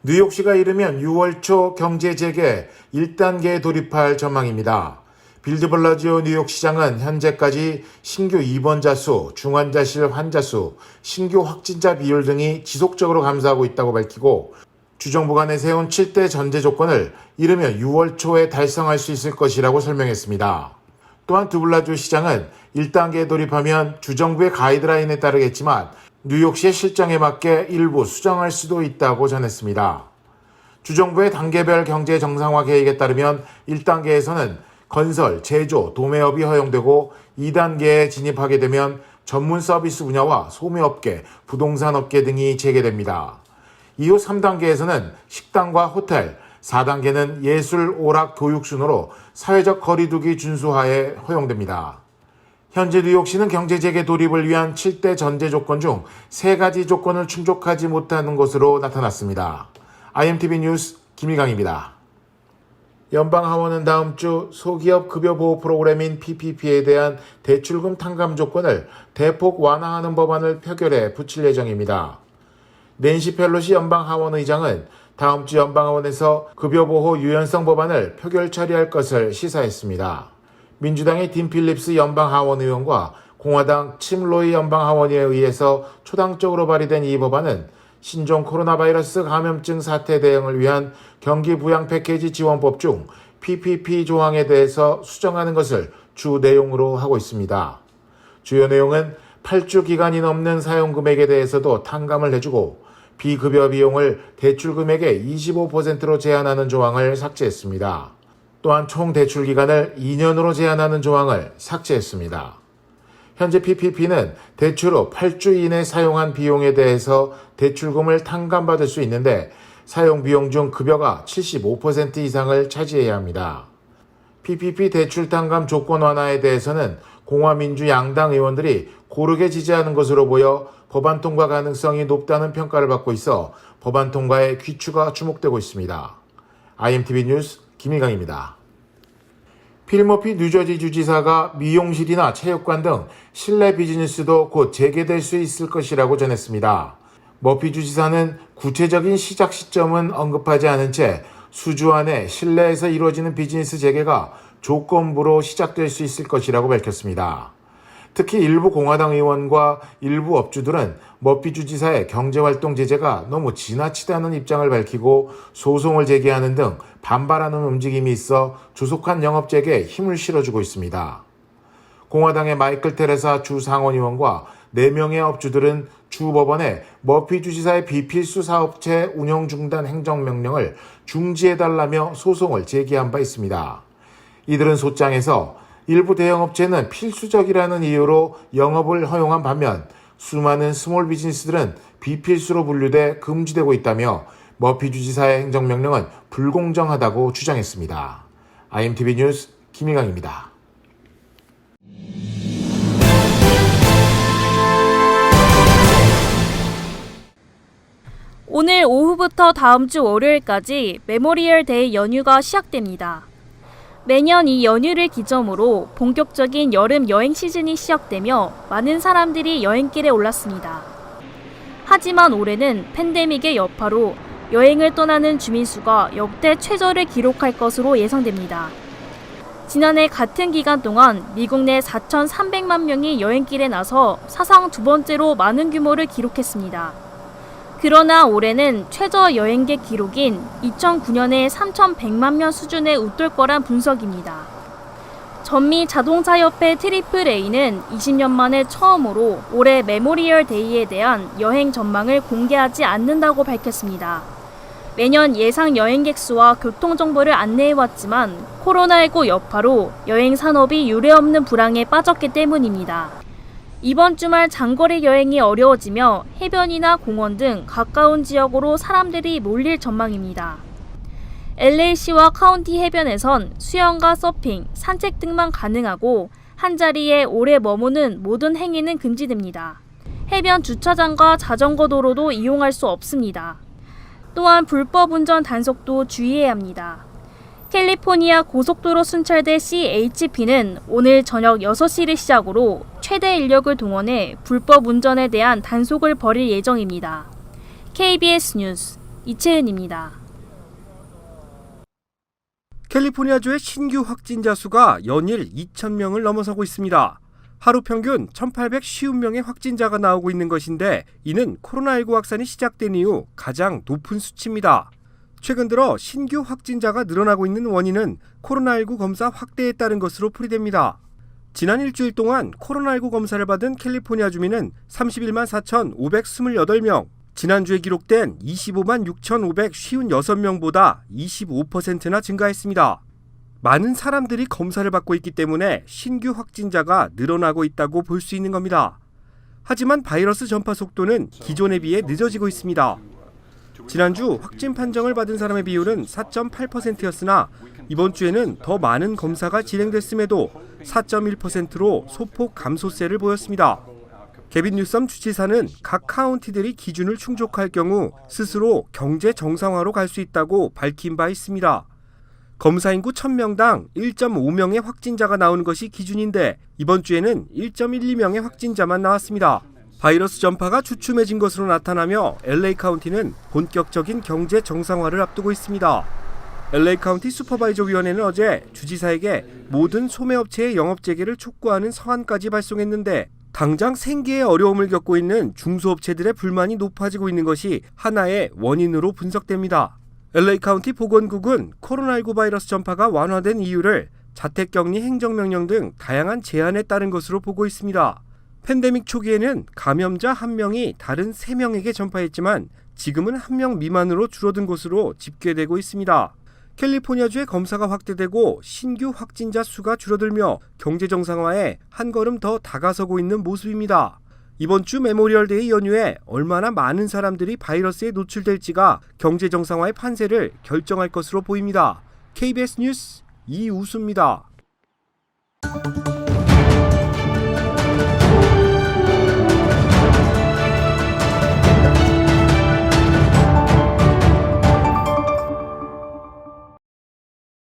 뉴욕시가 이르면 6월 초 경제 재개 1단계에 돌입할 전망입니다. 빌드 블라지오 뉴욕시장은 현재까지 신규 입원자 수, 중환자실 환자 수, 신규 확진자 비율 등이 지속적으로 감소하고 있다고 밝히고 주정부가 내세운 7대 전제 조건을 이르면 6월 초에 달성할 수 있을 것이라고 설명했습니다. 또한 드블라지오 시장은 1단계에 돌입하면 주정부의 가이드라인에 따르겠지만 뉴욕시의 실정에 맞게 일부 수정할 수도 있다고 전했습니다. 주정부의 단계별 경제 정상화 계획에 따르면 1단계에서는 건설, 제조, 도매업이 허용되고 2단계에 진입하게 되면 전문 서비스 분야와 소매업계, 부동산업계 등이 재개됩니다. 이후 3단계에서는 식당과 호텔, 4단계는 예술, 오락, 교육 순으로 사회적 거리두기 준수하에 허용됩니다. 현재 뉴욕시는 경제재개 돌입을 위한 7대 전제 조건 중 3가지 조건을 충족하지 못하는 것으로 나타났습니다. IMTV 뉴스 김일강입니다. 연방하원은 다음 주 소기업 급여보호 프로그램인 PPP에 대한 대출금 탕감 조건을 대폭 완화하는 법안을 표결에 붙일 예정입니다. 낸시 펠로시 연방하원 의장은 다음 주 연방하원에서 급여보호 유연성 법안을 표결 처리할 것을 시사했습니다. 민주당의 딘 필립스 연방하원 의원과 공화당 침 로이 연방하원의회에 의해서 초당적으로 발의된 이 법안은 신종 코로나 바이러스 감염증 사태 대응을 위한 경기 부양 패키지 지원법 중 PPP 조항에 대해서 수정하는 것을 주 내용으로 하고 있습니다. 주요 내용은 8주 기간이 넘는 사용 금액에 대해서도 탕감을 해주고 비급여 비용을 대출 금액의 25%로 제한하는 조항을 삭제했습니다. 또한 총 대출 기간을 2년으로 제한하는 조항을 삭제했습니다. 현재 PPP는 대출 후 8주 이내 사용한 비용에 대해서 대출금을 탕감받을 수 있는데 사용 비용 중 급여가 75% 이상을 차지해야 합니다. PPP 대출 탕감 조건 완화에 대해서는 공화민주 양당 의원들이 고르게 지지하는 것으로 보여 법안 통과 가능성이 높다는 평가를 받고 있어 법안 통과의 귀추가 주목되고 있습니다. IMTV 뉴스 김일강입니다. 필 머피 뉴저지 주지사가 미용실이나 체육관 등 실내 비즈니스도 곧 재개될 수 있을 것이라고 전했습니다. 머피 주지사는 구체적인 시작 시점은 언급하지 않은 채 수주 안에 실내에서 이루어지는 비즈니스 재개가 조건부로 시작될 수 있을 것이라고 밝혔습니다. 특히 일부 공화당 의원과 일부 업주들은 머피 주지사의 경제활동 제재가 너무 지나치다는 입장을 밝히고 소송을 제기하는 등 반발하는 움직임이 있어 조속한 영업 재개에 힘을 실어주고 있습니다. 공화당의 마이클 테레사 주 상원의원과 4명의 업주들은 주 법원에 머피 주지사의 비필수 사업체 운영 중단 행정명령을 중지해달라며 소송을 제기한 바 있습니다. 이들은 소장에서 일부 대형업체는 필수적이라는 이유로 영업을 허용한 반면 수많은 스몰 비즈니스들은 비필수로 분류돼 금지되고 있다며 머피 주지사의 행정명령은 불공정하다고 주장했습니다. IMTV 뉴스 김일강입니다. 오늘 오후부터 다음 주 월요일까지 메모리얼 데이 연휴가 시작됩니다. 매년 이 연휴를 기점으로 본격적인 여름 여행 시즌이 시작되며 많은 사람들이 여행길에 올랐습니다. 하지만 올해는 팬데믹의 여파로 여행을 떠나는 주민 수가 역대 최저를 기록할 것으로 예상됩니다. 지난해 같은 기간 동안 미국 내 4,300만 명이 여행길에 나서 사상 두 번째로 많은 규모를 기록했습니다. 그러나 올해는 최저 여행객 기록인 2009년의 3,100만 명 수준에 웃돌 거란 분석입니다. 전미 자동차협회 트리플 A는 20년 만에 처음으로 올해 메모리얼 데이에 대한 여행 전망을 공개하지 않는다고 밝혔습니다. 매년 예상 여행객 수와 교통 정보를 안내해왔지만 코로나19 여파로 여행 산업이 유례없는 불황에 빠졌기 때문입니다. 이번 주말 장거리 여행이 어려워지며 해변이나 공원 등 가까운 지역으로 사람들이 몰릴 전망입니다. LA시와 카운티 해변에선 수영과 서핑, 산책 등만 가능하고 한자리에 오래 머무는 모든 행위는 금지됩니다. 해변 주차장과 자전거 도로도 이용할 수 없습니다. 또한 불법 운전 단속도 주의해야 합니다. 캘리포니아 고속도로 순찰대 CHP는 오늘 저녁 6시를 시작으로 최대 인력을 동원해 불법 운전에 대한 단속을 벌일 예정입니다. KBS 뉴스 이채은입니다. 캘리포니아주의 신규 확진자 수가 연일 2,000명을 넘어서고 있습니다. 하루 평균 1,850명의 확진자가 나오고 있는 것인데 이는 코로나19 확산이 시작된 이후 가장 높은 수치입니다. 최근 들어 신규 확진자가 늘어나고 있는 원인은 코로나19 검사 확대에 따른 것으로 풀이됩니다. 지난 일주일 동안 코로나19 검사를 받은 캘리포니아 주민은 31만 4,528명, 지난주에 기록된 25만 6,556명보다 25%나 증가했습니다. 많은 사람들이 검사를 받고 있기 때문에 신규 확진자가 늘어나고 있다고 볼 수 있는 겁니다. 하지만 바이러스 전파 속도는 기존에 비해 늦어지고 있습니다. 지난주 확진 판정을 받은 사람의 비율은 4.8%였으나 이번 주에는 더 많은 검사가 진행됐음에도 4.1%로 소폭 감소세를 보였습니다. 개빈 뉴섬 주지사는 각 카운티들이 기준을 충족할 경우 스스로 경제 정상화로 갈 수 있다고 밝힌 바 있습니다. 검사 인구 1,000명당 1.5명의 확진자가 나오는 것이 기준인데 이번 주에는 1.12명의 확진자만 나왔습니다. 바이러스 전파가 주춤해진 것으로 나타나며 LA 카운티는 본격적인 경제 정상화를 앞두고 있습니다. LA 카운티 슈퍼바이저 위원회는 어제 주지사에게 모든 소매업체의 영업 재개를 촉구하는 서한까지 발송했는데 당장 생계에 어려움을 겪고 있는 중소업체들의 불만이 높아지고 있는 것이 하나의 원인으로 분석됩니다. LA 카운티 보건국은 코로나19 바이러스 전파가 완화된 이유를 자택격리 행정명령 등 다양한 제한에 따른 것으로 보고 있습니다. 팬데믹 초기에는 감염자 1명이 다른 3명에게 전파했지만 지금은 1명 미만으로 줄어든 것으로 집계되고 있습니다. 캘리포니아주의 검사가 확대되고 신규 확진자 수가 줄어들며 경제 정상화에 한 걸음 더 다가서고 있는 모습입니다. 이번 주 메모리얼데이 연휴에 얼마나 많은 사람들이 바이러스에 노출될지가 경제 정상화의 판세를 결정할 것으로 보입니다. KBS 뉴스 이우수입니다.